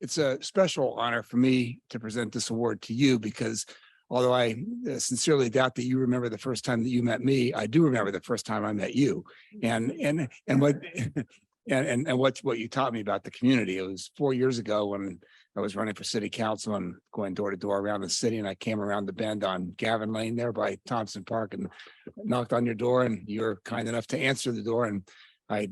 It's a special honor for me to present this award to you because although I sincerely doubt that you remember the first time that you met me, I do remember the first time I met you, and what what you taught me about the community. It was 4 years ago when I was running for city council and going door to door around the city, and I came around the bend on Gavin Lane there by Thompson Park and knocked on your door, and you were kind enough to answer the door, and I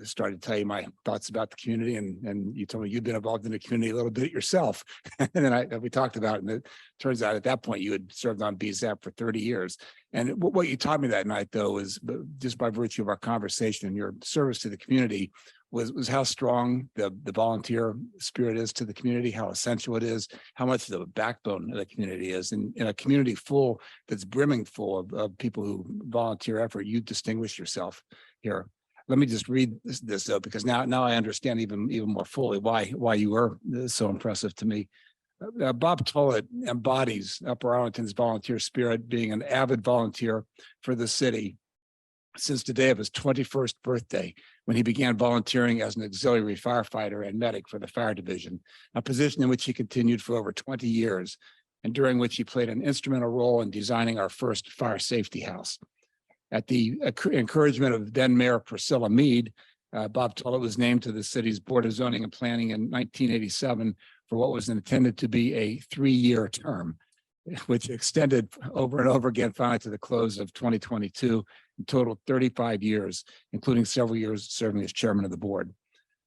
started to tell you my thoughts about the community, and you told me you'd been involved in the community a little bit yourself. And then we talked about it, and it turns out at that point you had served on BZAP for 30 years. And what you taught me that night, though, was just by virtue of our conversation and your service to the community was how strong the volunteer spirit is to the community, how essential it is, how much the backbone of the community is. And in a community that's brimming full of people who volunteer effort, you distinguish yourself here. Let me just read this though, because now I understand even more fully why you were so impressive to me. Bob Tullett embodies Upper Arlington's volunteer spirit, being an avid volunteer for the city since the day of his 21st birthday, when he began volunteering as an auxiliary firefighter and medic for the fire division, a position in which he continued for over 20 years, and during which he played an instrumental role in designing our first fire safety house. At the encouragement of then Mayor Priscilla Mead, Bob Tullett was named to the city's Board of Zoning and Planning in 1987 for what was intended to be a 3-year term, which extended over and over again, finally to the close of 2022, and totaled 35 years, including several years serving as chairman of the board.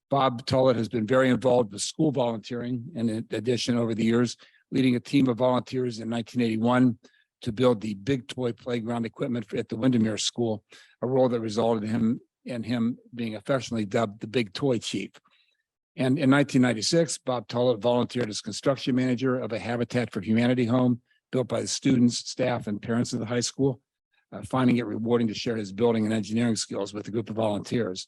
Bob Tullett has been very involved with school volunteering, and in addition, over the years, leading a team of volunteers in 1981 to build the big toy playground equipment at the Windermere School, a role that resulted in him being affectionately dubbed the Big Toy Chief. And in 1996, Bob Tullett volunteered as construction manager of a Habitat for Humanity home built by the students, staff, and parents of the high school, finding it rewarding to share his building and engineering skills with a group of volunteers.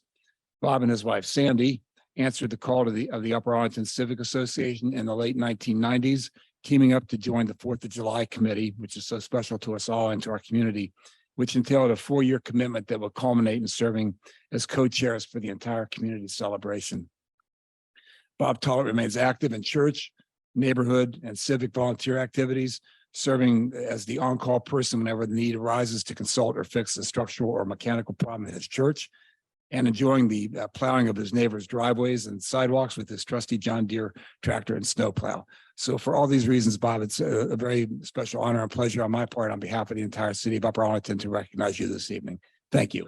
Bob and his wife, Sandy, answered the call of the Upper Arlington Civic Association in the late 1990s, teaming up to join the 4th of July committee, which is so special to us all and to our community, which entailed a 4-year commitment that will culminate in serving as co-chairs for the entire community celebration. Bob Tullett remains active in church, neighborhood, and civic volunteer activities, serving as the on-call person whenever the need arises to consult or fix a structural or mechanical problem in his church, and enjoying the plowing of his neighbors' driveways and sidewalks with his trusty John Deere tractor and snowplow. So for all these reasons, Bob, it's a very special honor and pleasure on my part on behalf of the entire city of Upper Arlington to recognize you this evening. Thank you.